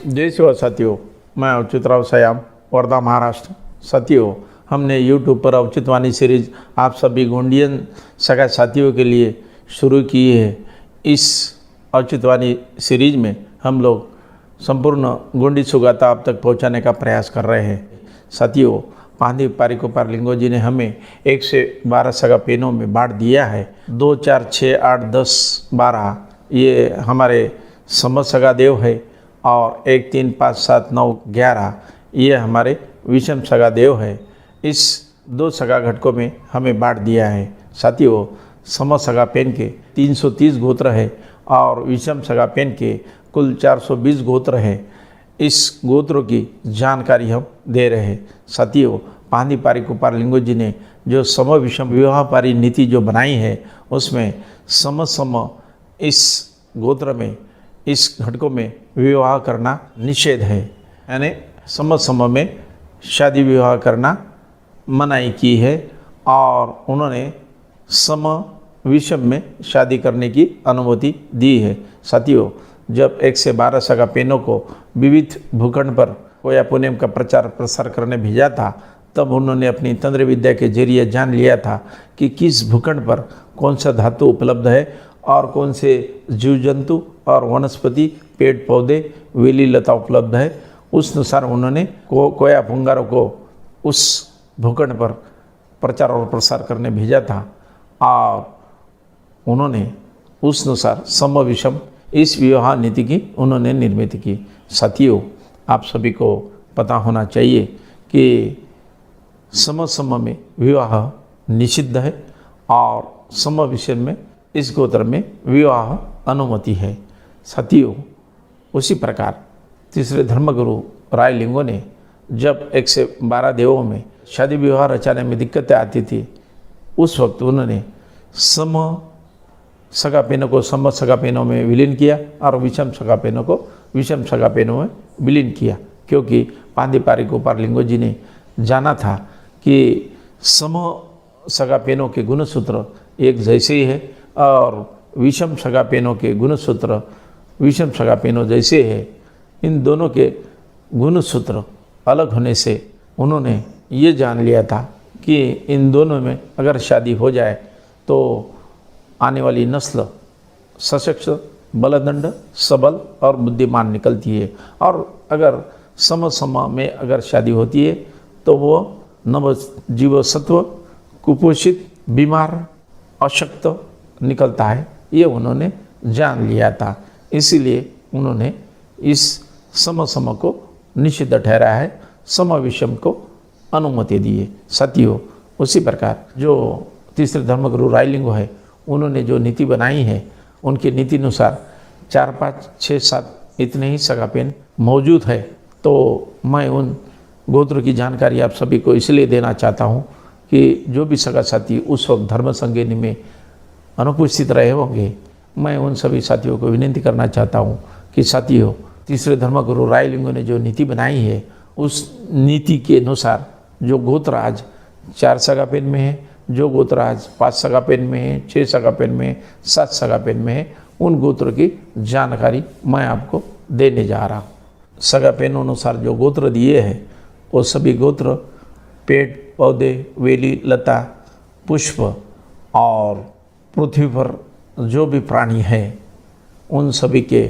जय शिवा साथियों, मैं अच्युतराव सयाम, वर्धा महाराष्ट्र। साथियों, हमने YouTube पर औचित्यवाणी सीरीज आप सभी गोंडियन सगा साथियों के लिए शुरू की है। इस औचित्यवाणी सीरीज में हम लोग संपूर्ण गोंडी सुगाता आप तक पहुंचाने का प्रयास कर रहे हैं। साथियों, पांदी पारिकोपार लिंगो जी ने हमें 1 से 12 सगा पेनों में बांट दिया है। 2, 4, 6, 8, 10, 12 ये हमारे समझ सगा देव है और 1, 3, 5, 7, 9, 11 ये हमारे विषम सगा देव है। इस 2 सगा घटकों में हमें बांट दिया है। साथियों, सम सगा पेन के 330 गोत्र है और विषम सगा पेन के कुल 420 गोत्र है। इस गोत्रों की जानकारी हम दे रहे हैं। साथियों, पांदी पारिकोपार लिंगो जी ने जो सम विषम विवाह पारी नीति जो बनाई है उसमें सम इस गोत्र में, इस घटकों में विवाह करना निषेध है, यानी सम में शादी विवाह करना मनाही की है और उन्होंने सम विषम में शादी करने की अनुमति दी है। साथियों, जब 1 से 12 सगा पेनों को विविध भूखंड पर कोया पुनेम का प्रचार प्रसार करने भेजा था, तब उन्होंने अपनी तंत्र विद्या के जरिए जान लिया था कि किस भूखंड पर कौन सा धातु उपलब्ध है और कौन से जीव जंतु और वनस्पति, पेड़ पौधे, वेली लता उपलब्ध है। उस अनुसार उन्होंने कोया पुंगारों को उस भूखंड पर प्रचार और प्रसार करने भेजा था और उन्होंने उस अनुसार सम विषम इस विवाह नीति की उन्होंने निर्मित की। साथियों, आप सभी को पता होना चाहिए कि सम में विवाह निषिद्ध है और सम विषम में इस गोत्र में विवाह अनुमति है। साथियों, उसी प्रकार तीसरे धर्मगुरु राय लिंगो ने जब 1 से 12 देवों में शादी विवाह रचाने में दिक्कतें आती थी, उस वक्त उन्होंने सम सगा पेनों को सम सगा पेनों में विलीन किया और विषम सगा पेनों को विषम सगा पेनों में विलीन किया, क्योंकि पांदी पारिकोपार लिंगो जी ने जाना था कि सम सगा पेनों के गुणसूत्र एक जैसे ही है और विषम सगा पेनों के गुणसूत्र विषम सगा पेनों जैसे है। इन दोनों के गुणसूत्र अलग होने से उन्होंने ये जान लिया था कि इन दोनों में अगर शादी हो जाए तो आने वाली नस्ल सशक्त, बलदंड, सबल और बुद्धिमान निकलती है, और अगर सम में अगर शादी होती है तो वो नव जीव सत्व, कुपोषित, बीमार, अशक्त निकलता है। ये उन्होंने जान लिया था, इसीलिए उन्होंने इस सम को निषिद्ध ठहराया है, सम विषम को अनुमति दी है। साथियों, उसी प्रकार जो तीसरे धर्मगुरु राय लिंगो है, उन्होंने जो नीति बनाई है, उनकी नीति अनुसार 4, 5, 6, 7 इतने ही सगा पेन मौजूद है। तो मैं उन गोत्र की जानकारी आप सभी को इसलिए देना चाहता हूँ कि जो भी सगा साथी उस वक्त धर्म संगिनी में अनुपस्थित रहे होंगे, मैं उन सभी साथियों को विनती करना चाहता हूँ कि साथियों, तीसरे धर्मगुरु राय लिंगो ने जो नीति बनाई है, उस नीति के अनुसार जो गोत्र आज 4 सगा पेन में है, जो गोत्र आज 5 सगा पेन में है, 6 सगा पेन में है, 7 सगा पेन में है, उन गोत्र की जानकारी मैं आपको देने जा रहा हूँ। सगा पेनों अनुसार जो गोत्र दिए हैं वो सभी गोत्र पेड़ पौधे, वेली लता, पुष्प और पृथ्वी पर जो भी प्राणी है उन सभी के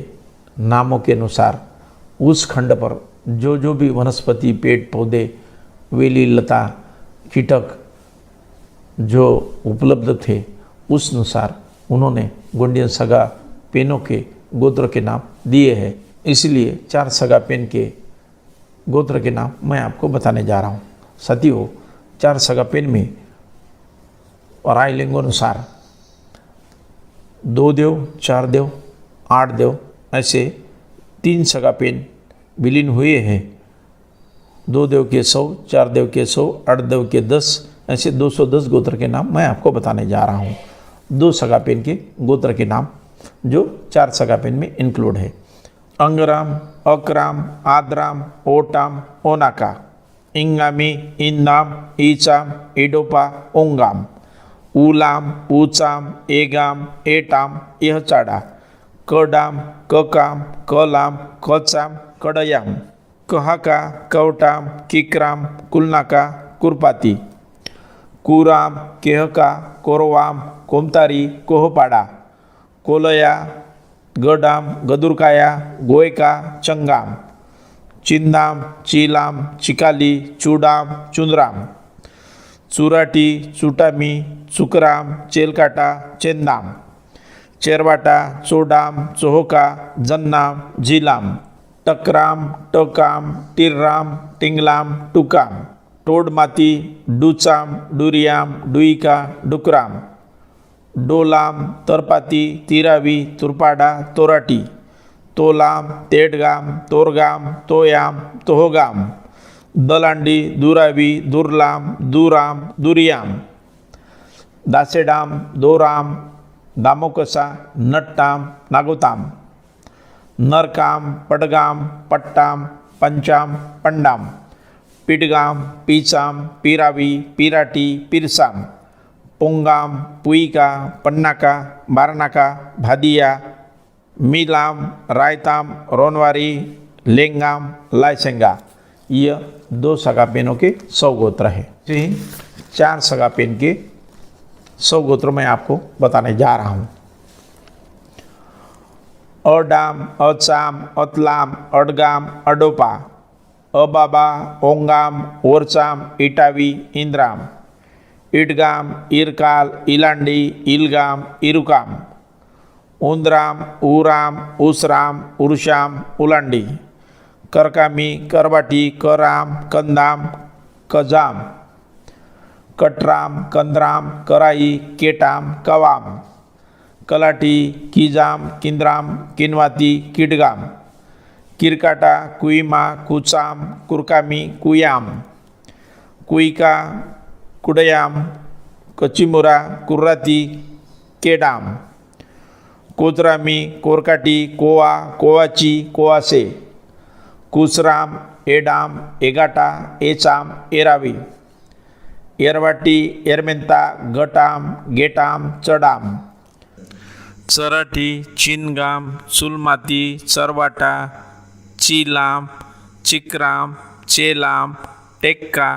नामों के अनुसार उस खंड पर जो भी वनस्पति, पेड़ पौधे, वेली लता, कीटक जो उपलब्ध थे, उस अनुसार उन्होंने गोंडियन सगा पेनों के गोत्र के नाम दिए हैं। इसलिए 4 सगा पेन के गोत्र के नाम मैं आपको बताने जा रहा हूँ। साथियों, 4 सगा पेन में राय लिंगो अनुसार 2 देव, 4 देव, 8 देव ऐसे 3 सगा पेन विलीन हुए हैं। 2 देव के 100, 4 देव के 100, 8 देव के 10 ऐसे 210 गोत्र के नाम मैं आपको बताने जा रहा हूँ। 2 सगा पेन के गोत्र के नाम जो 4 सगा पेन में इंक्लूड है: अंगराम, अकराम, आदराम, ओटाम, ओनाका, इंगामी, इन्नाम, ईचाम, इडोपा, ओंगाम, ऊलाम, ऊचाम, एगाम, एटाम, यह चाड़ा, कडाम, ककाम, कलाम, कचाम, कडयाम, कहाका कवटाम, किकराम, कुलनाका, कुरपाती, कुराम, केहका, कोरवाम, कोमतारी, कोहपाडा, कोलया, गडाम, गदुरकाया, गोयका, चंगाम, चिंदाम, चीलाम, चिकाली, चूडाम, चुंद्राम, चुराटी, चुटामी, चुकराम, चेलकाटा, चेंदाम, चेरवाटा, चोडाम, चोहोका, जन्नाम, झीलाम, टकराम, टकाम, टिर्राम, टिंगलाम, टुकाम, टोडमाती, डुचाम, डुरियाम, डुईका, डुकराम, डोलाम, तरपाती, तिरावी, तुरपाडा, तोराटी, तोलाम, तेडगाम, तोरगाम, तोयाम, तोहोगाम, दलांडी, दुरावी, दुर्लाम, दुराम, दुरियाम, दासेडाम, दोराम, दामोकसा, नट्टाम, नागोताम, नरकाम, पडगाम, पट्टाम, पंचाम, पंडाम, पिडगाम, पीचाम, पिरावी, पिराटी, पिरसाम, पोंगाम, पुईका, पन्नाका, बारनाका, भादिया, मीलाम, रायताम, रोनवारी, लेंगाम, लाइसेंगा। यह 2 सगा पेनों के 100 गोत्र है। 4 सगा पेन के 100 गोत्र मैं आपको बताने जा रहा हूँ। अडाम, अचाम, अतलाम, अडगाम, अडोपा, अबाबा, ओंगाम, ओरचाम, इटावी, इंद्राम, इडगाम, इरकाल, इलांडी, इलगाम, इरुकाम, उंद्राम, ऊराम, उसराम, उर्शाम, उलांडी, करकामी, करवाटी, कराम, कंदाम, कजाम, कटराम, कंद्राम, कराई, केटाम, कवाम, कलाटी, कीजाम, किंद्राम, किनवाती, किडगाम, किरकाटा, कुईमा, कुचाम, कुरकामी, कुयाम, कुईका, कुडयाम, कचिमुरा, कुर्राती, केडाम, कोतरामी, कोरकाटी, कोवा, कोवाची, कोवासे, कुसराम, एडाम, एगाटा, एचाम, एरावी, एरवाटी, एरमेंता, गटाम, गेटाम, चडाम, चराठी, चिनगाम, चुलमाती, चरवाटा, चीलाम, चिकराम, चेलाम, टेक्का,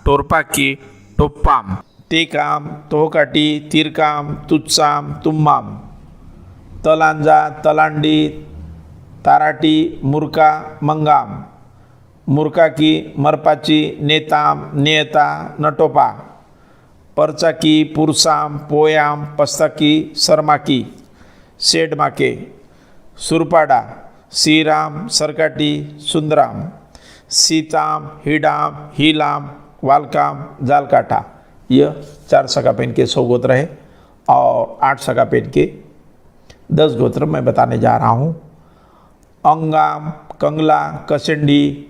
टोरपाकी, टोप्पाम, तेकाम, तोहकाटी, तिरकाम, तुच्चाम, तुम्माम, तलांजा, तलांडी, ताराटी, मुरका, मंगाम, मुरकाकी, मरपाची, नेताम, नेता, नटोपा, परचाकी, पुरसाम, पोयाम, पस्ताकी, सरमाकी, सेडमाके, सुरपाडा, सीराम, सरकाटी, सुंदराम, सीताम, हिडाम, हीलाम, वालकाम, जालकाटा। यह 4 सगा पेन के 100 गोत्र है और 8 सगा पेन के 10 गोत्र मैं बताने जा रहा हूँ। अंगाम, कंगला, कसेंडी,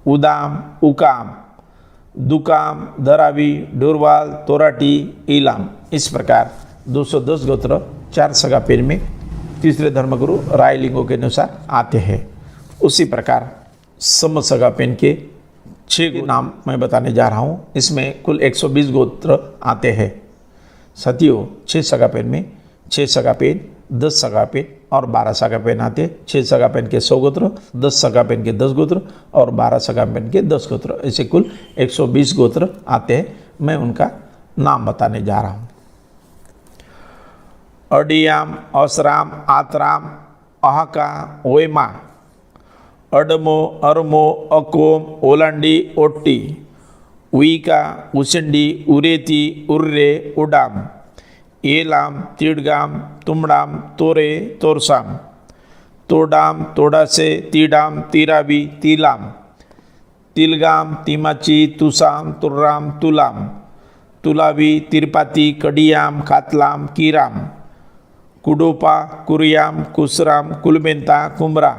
उदाम, उकाम, दुकाम, दरावी, डोरवाल, तोराटी, इलाम। इस प्रकार 210 गोत्र 4 सगा पेन में तीसरे धर्मगुरु रायलिंगों के अनुसार आते हैं। उसी प्रकार सम सगा पेन के 6 नाम मैं बताने जा रहा हूँ। इसमें कुल 120 गोत्र आते हैं। साथियों, 6 सगा पेन में 6 सगा पेन, 10 सगा पेन और 12 सगा पेन आते हैं। 6 सगा पेन के 100 गोत्र, 10 सगा पेन के 10 गोत्र और 12 सगा पेन के 10 गोत्र, ऐसे कुल 120 गोत्र आते हैं। मैं उनका नाम बताने जा रहा हूँ। अडियाम, असराम, आतराम, अहाका, ओयमा, अडमो, अरमो, अकोम, ओलांडी, ओट्टी, उईका, उसिंडी, उरेती, उर्रे, उडाम, एलाम, तिडगाम, तुमडाम, तोरे, तोरसाम, तोडाम, तोडासे, तीडाम, तिरावी, तिलाम, तिलगाम, तिमाची, तुसाम, तुर्राम, तुलाम, तुलावी, तिरपाती, कडियाम, कातलाम, कीराम, कुडोपा, कुरियाम, कुसराम, कुलबेंता, कुमरा,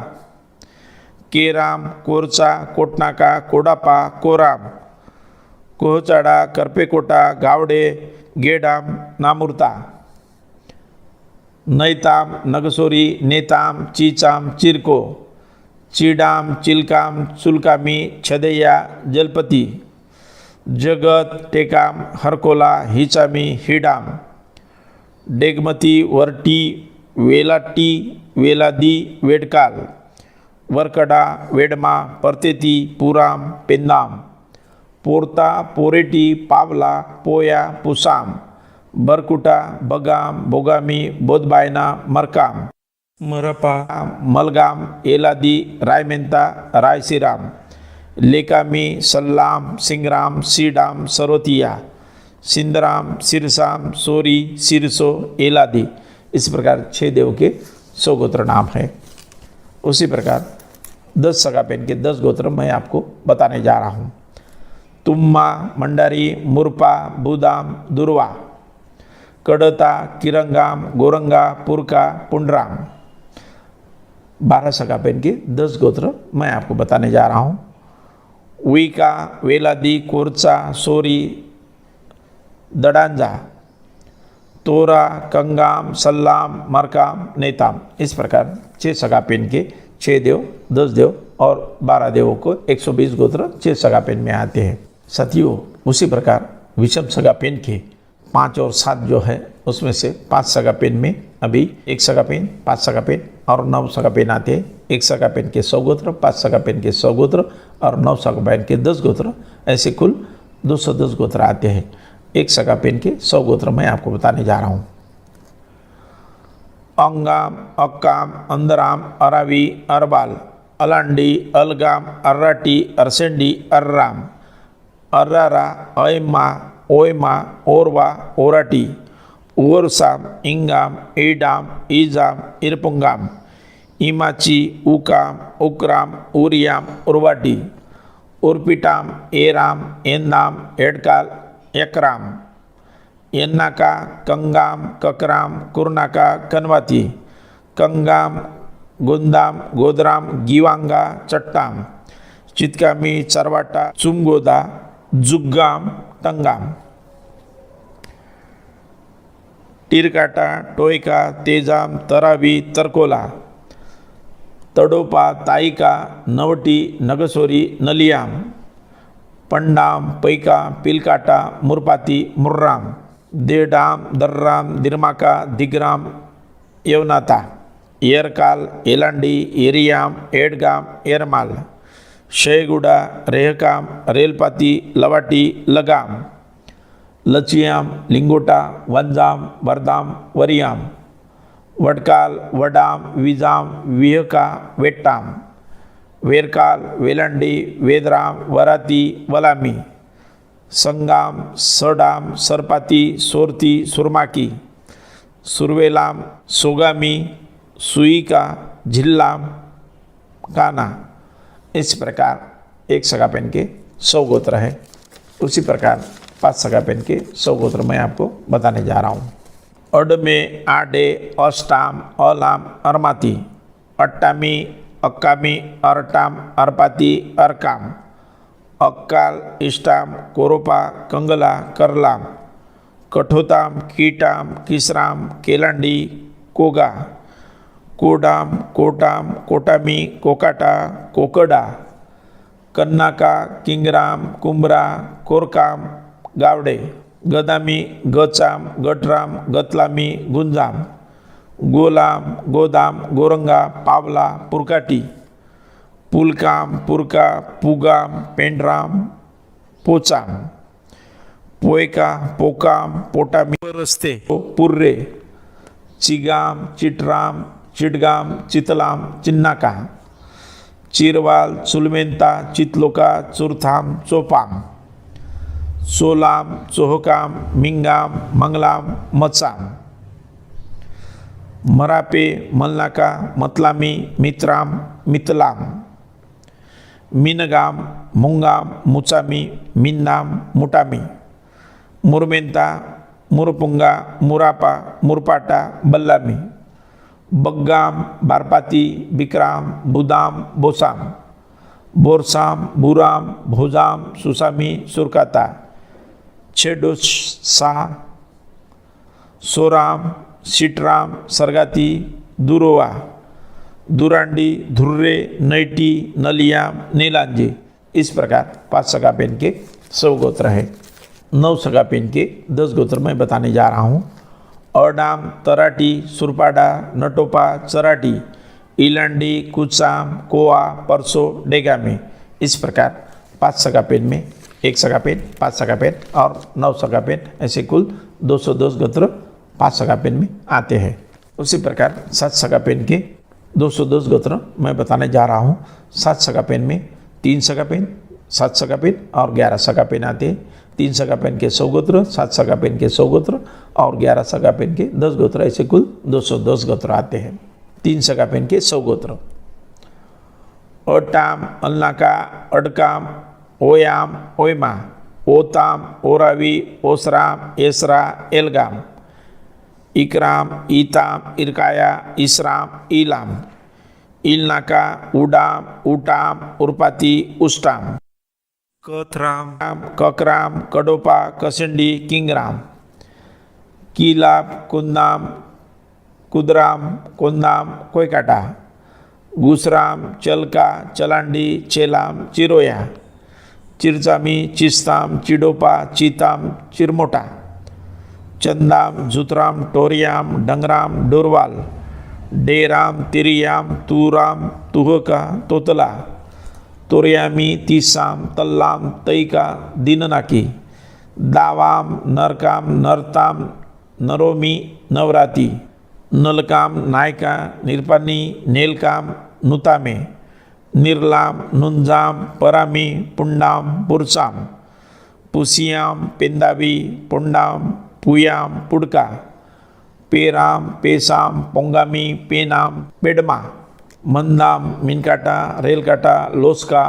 केराम, कोरचा, कोटनाका, कोडापा, कोराम, कोहचाडा, करपेकोटा, गावडे, गेडाम, नामुर्ता, नैताम, नगसोरी, नेताम, चीचाम, चिरको, चीडाम, चिलकाम, चुलकामी, छदैया, जलपती, जगत, टेकाम, हरकोला, हिचामी, हिडाम, डेगमती, वरटी, वेलाटी, वेलादी, वेडकाल, वरकडा, वेडमा, परतेती, पुराम, पेंदाम, पोरता, पोरेटी, पावला, पोया, पुसाम, बरकुटा, बगाम, बोगामी, बोधबायना, मरकाम, मरपा, मलगाम, एलादी, रायमेंता, रायसीराम, लेकामी, सल्लाम, सिंगराम, सीडाम, सरोतिया, सिंदराम, सिरसाम, सोरी, सिरसो, एलादी। इस प्रकार 6 देव के 100 गोत्र नाम है। उसी प्रकार 10 सगापेन के 10 गोत्र मैं आपको बताने जा रहा हूँ। तुम्मा, मंडारी, मुरपा, बुदाम, दुर्वा, कडता, किरंगाम, गोरंगा, पुरका, पुंडराम। 12 सगापेन के 10 गोत्र मैं आपको बताने जा रहा हूँ। विका, वेलादी, कोरचा, सोरी, दडांजा, तोरा, कंगाम, सल्लाम, मरकाम, नेताम। इस प्रकार 6 सगापेन के 6 देव, 10 देव और 12 देवों को 120 गोत्र 6 सगापेन में आते हैं। साथियों, उसी प्रकार विषम सगापेन के 5 और 7 जो है उसमें से 5 सगापेन में अभी 1 सगापेन, 5 सगापेन और 9 सगापेन आते हैं। 1 सगापेन के 100 गोत्र, 5 सगापेन के 100 गोत्र और 9 सगापेन के 10 गोत्र, ऐसे कुल 210 गोत्र आते हैं। 1 सगापेन के 100 गोत्र मैं आपको बताने जा रहा हूँ। अंगाम, अक्काम, अंदराम, अरावी, अरबाल, अलांडी, अलगाम, अर्राटी, अरसेंडी, अर्राम, अर्रारा, अयमा, ओयमा, ओरवा, ओराटी, उवरसाम, इंगाम, ईडाम, ईजाम, इरपुंगाम, इमाची, उकाम, उक्राम, उरियाम, उर्वाटी, उर्पिटाम, एराम, एंदाम, एडकाल, यकराम, यन्नाका, कंगाम, ककराम, कुर्नाका, कनवाती, कंगाम, गुंदाम, गोदराम, गीवांगा, चट्टाम, चितकामी, चरवाटा, चुमगोदा, जुग्गाम, टंगाम, टिरकाटा, टोयका, तेजाम, तरावी, तरकोला, तडोपा, ताईका, नवटी, नगसोरी, नलियाम, पंडाम, पैका, पिलकाटा, मुरपाती, मुर्राम, देडाम, दर्राम, दिरमाका, दिग्राम, यवनाता, येरकाल, एलांडी, एरियाम, एडगाम, एरमाल, शयगुडा, रेहकाम, रेलपाती, लवाटी, लगाम, लचियाम, लिंगोटा, वंजाम, बरदाम, वरियाम, वडकाल, वडाम, विजाम, विहका, वेट्टाम, वेरकाल, वेलांडी, वेदराम, वराती, वलामी, संगाम, सडाम, सरपाती, सोरती, सुरमाकी, सुरवेलाम, सोगामी, सुईका, झिल्लाम, काना। इस प्रकार 1 सगापेन के 100 गोत्र है। उसी प्रकार 5 सगापेन के 100 गोत्र मैं आपको बताने जा रहा हूँ। अडमे, आडे, अष्टाम, अलाम, अरमाती, अट्टामी, अक्कामी, अरटाम, अरपाती, अरकाम, अक्काल, इष्टाम, कोरोपा, कंगला, करलाम, कठोताम, कीटाम, किसराम, केलांडी, कोगा, कोडाम, कोटाम, कोटामी, कोकाटा, कोकडा, कन्नाका, किंगराम, कुंबरा, कोरकाम, गावडे, गदामी, गचाम, गटराम, गतलामी, गुंजाम, गोलाम, गोदाम, गोरंगा, पावला, पुरकाटी, पुलकाम, पुरका, पुगाम, पेंडराम, पोचाम, पोयका, पोकाम, पोटामी, रस्ते, पुर्रे, चिगाम, चिटराम, चिटगाम, चितलाम, चिन्नाका, चिरवाल, चुलमेंता, चितलोका, चुरथाम, चोपाम, सोलाम, चोहकाम, मिंगाम, मंगलाम, मचाम, मरापे, मलनाका, मतलामी, मित्राम, मितलाम, मिनगाम, मुंगाम, मुचामी, मिन्नाम, मुटामी, मुरमेंता, मुरपुंगा, मुरापा, मुरपाटा, बल्लामी, बग्गाम, बारपाती, बिक्राम, बुदाम, बोसाम, बोरसाम, बुराम, भोजाम, सुसामी, सुरकाता, छेडोसा, सोराम, सिटराम, सरगाती, दुरोवा, दुरांडी, धुर्रे, नैटी, नलियाम, नीलांजी। इस प्रकार 5 सगापेन के 100 गोत्र है। 9 सगापेन के 10 गोत्र मैं बताने जा रहा हूँ। अडाम, तराटी, सुरपाडा, नटोपा, चराटी, इलांडी, कुचाम, कोआ, परसो, डेगामी। इस प्रकार 5 सगा पेन में 1 सगा पेन, 5 सगा पेन और 9 सगा पेन, ऐसे कुल 210 गोत्र 5 सगा पेन में आते हैं। उसी प्रकार 7 सगा पेन के 210 गोत्र मैं बताने जा रहा हूँ। 7 सगा पेन में 3 सगा पेन, 7 सगा पेन और 11 सगा पेन आते हैं। 3 सगा पेन के 100 गोत्र, 7 सगा पेन के 100 गोत्र और 11 सगा पेन के 10 गोत्र, ऐसे कुल 210 गोत्र आते हैं। 3 सगा पेन के 100 गोत्र: ओटाम, अल्नाका, अडकाम, ओयाम, ओयमा, ओताम, ओरावी, ओसराम, एसरा, एलगाम, इकराम, ईताम, इरकाया, इसराम, ईलाम, इलनाका, उडाम, उटाम, उर्पाती, उस्टाम, कथराम, ककराम, कडोपा, कसिंडी, किंगराम, कीलाब, कुंदाम, कुदराम, कोंदाम, कोयकाटा, गुसराम, चलका, चलांडी, चेलाम, चिरोया, चिरचामी, चिस्ताम, चिडोपा, चीताम, चिरमोटा, चंदाम, जुतराम, टोरियाम, डंगराम, डोरवाल, डेराम, तिरियाम, तूराम, तुहका, तोतला, तोरियामी, तीसाम, तल्लाम, तईका, दीननाकी, दावाम, नरकाम, नरताम, नरोमी, नवराती, नलकाम, नायका, निरपानी, नेलकाम, नुतामे, निर्लाम, नुंजाम, परामी, पुंडाम, पुरसाम, पुसियाम, पेंदावी, पुंडाम, पुयाम, पुडका, पेराम, पेसाम, पोंगामी, पेनाम, पेडमा, मंदाम, मिनकाटा, रेलकाटा, लोस्का,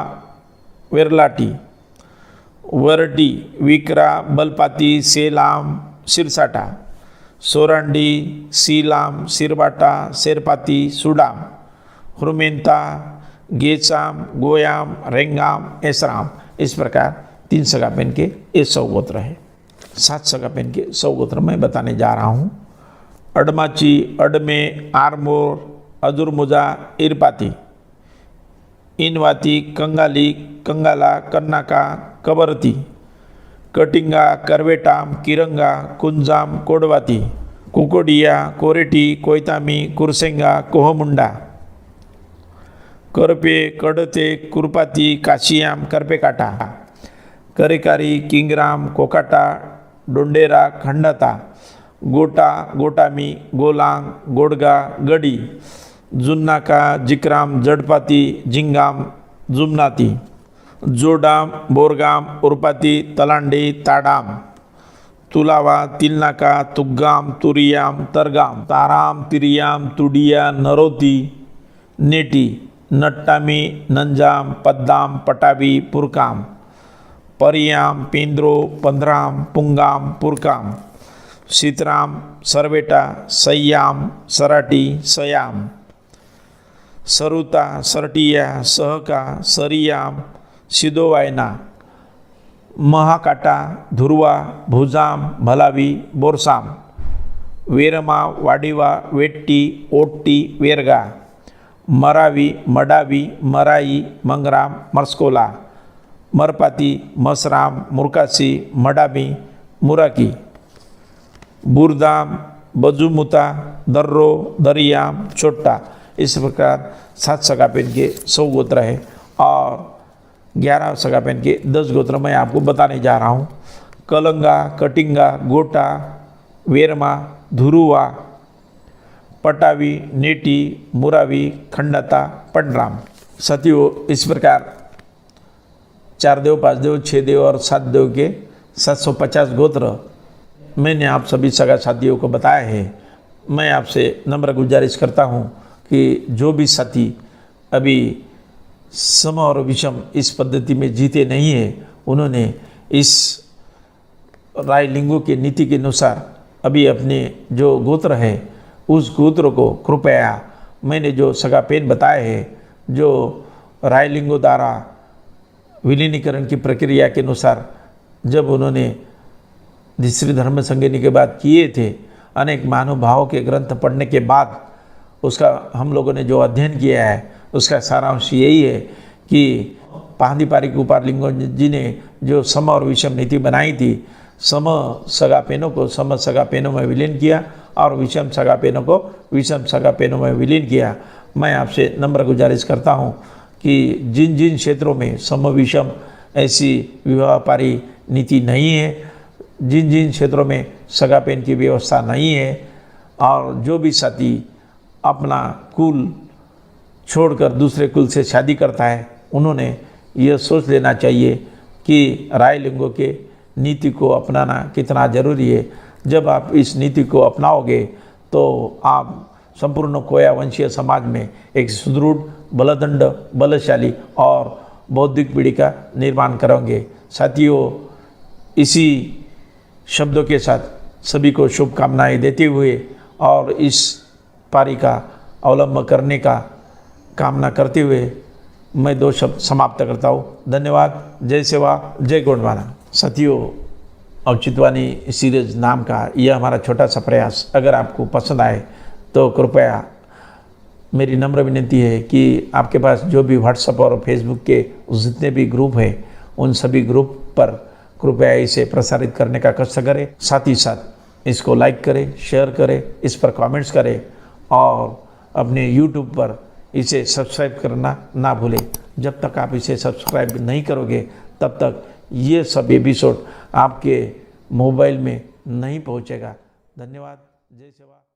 वेरलाटी, वरटी, विकरा, बलपाती, सेलाम, सिरसाटा, सोरांडी, सीलाम, सिरबाटा, शेरपाती, सुडाम, हुरमेंता, गेचाम, गोयाम, रेंगाम, एसराम। इस प्रकार 3 सगा पेन के ये 100 गोत्र है। 7 सगा पेन के 100 गोत्र मैं बताने जा रहा हूँ। अडमाची, अडमे, आरमोर, अजुरमुजा, इरपाती, इनवाती, कंगाली, कंगाला, कन्नाका, कबरती, कटिंगा, करवेटाम, किरंगा, कुंजाम, कोडवाती, कुकोडिया, कोरेटी, कोयतामी, कुरसेंगा, कोहमुंडा, करपे, कडते, कुरपाती, काशियाम, करपेकाटा, करेकारी, किंगराम, कोकाटा, डोंडेरा, खंडता, गोटा, गोटामी, गोलांग, गोडगा, गडी, जुन्नाका, जिक्राम, जडपाती, जिंगाम, जुमनाती, जोडाम, बोरगाम, उर्पाती, तलांडी, ताडाम, तुलावा, तिलनाका, तुग्गाम, तुरियाम, तरगाम, ताराम, तिरियाम, तुडिया, नरोती, नेटी, नट्टामी, नंजाम, पद्दाम, पटावी, पुरकाम, परियाम, पेंद्रो, पंधराम, पुंगाम, पुरकाम, सीतराम, सरवेटा, सय्याम, सराटी, सयाम, सरुता, सरटिया, सहका, सरियाम, सिदोवायना, महाकाटा, धुरवा, भुजाम, भलावी, बोरसाम, वेरमा, वाडिवा, वेट्टी, ओट्टी, वेरगा, मरावी, मडावी, मराई, मंगराम, मर्स्कोला, मरपाती, मसराम, मुरकासी, मडामी, मुराकी, बुरदाम, बजुमुता, दर्रो, दरियाम, छोटा। इस प्रकार 7 सगा पेन के 100 गोत्र है और 11 सगा पेन के 10 गोत्र मैं आपको बताने जा रहा हूँ। कलंगा, कटिंगा, गोटा, वेरमा, धुरुवा, पटावी, नेटी, मुरावी, खंडता, पंडराम। सतियों, इस प्रकार 4 देव, 5 देव, 6 देव और 7 देव के 750 गोत्र मैंने आप सभी सगा साथियों को बताया है। मैं आपसे नम्र गुजारिश करता हूँ कि जो भी साथी अभी सम और विषम इस पद्धति में जीते नहीं है, उन्होंने इस राय लिंगों के नीति के अनुसार अभी अपने जो गोत्र है उस गोत्र को कृपया मैंने जो सगा पेन बताए हैं, जो राय लिंगों द्वारा विलीनीकरण की प्रक्रिया के अनुसार जब उन्होंने तीसरी धर्म संगिनी के बाद किए थे, अनेक महानुभावों के ग्रंथ पढ़ने के बाद उसका हम लोगों ने जो अध्ययन किया है उसका सारांश यही है कि पांदी पारिक उपारलिंगो जी ने जो सम और विषम नीति बनाई थी, सम सगा पेनों को सम सगा पेनों में विलीन किया और विषम सगा पेनों को विषम सगा पेनों में विलीन किया मैं आपसे नम्र गुजारिश करता हूँ कि जिन जिन क्षेत्रों में सम विषम ऐसी विवाहपारी नीति नहीं है, जिन जिन क्षेत्रों में सगा पेन की व्यवस्था नहीं है, और जो भी साथी अपना कुल छोड़कर दूसरे कुल से शादी करता है, उन्होंने यह सोच लेना चाहिए कि राय लिंगों के नीति को अपनाना कितना ज़रूरी है। जब आप इस नीति को अपनाओगे तो आप संपूर्ण कोया वंशीय समाज में एक सुदृढ़, बलदंड, बलशाली और बौद्धिक पीढ़ी का निर्माण करेंगे। साथियों, इसी शब्दों के साथ सभी को शुभकामनाएं देते हुए और इस पारी का अवलंबन करने का कामना करते हुए मैं 2 शब्द समाप्त करता हूँ। धन्यवाद। जय सेवा, जय गोंडवाना। साथियों, औचित्यवाणी सीरीज नाम का यह हमारा छोटा सा प्रयास अगर आपको पसंद आए तो कृपया मेरी नम्र विनती है कि आपके पास जो भी व्हाट्सएप और फेसबुक के जितने भी ग्रुप हैं, उन सभी ग्रुप पर कृपया इसे प्रसारित करने का कष्ट करें। साथ ही साथ इसको लाइक करें, शेयर करें, इस पर कमेंट्स करें और अपने यूट्यूब पर इसे सब्सक्राइब करना ना भूलें। जब तक आप इसे सब्सक्राइब नहीं करोगे तब तक ये सब एपिसोड आपके मोबाइल में नहीं पहुंचेगा। धन्यवाद। जय सेवा।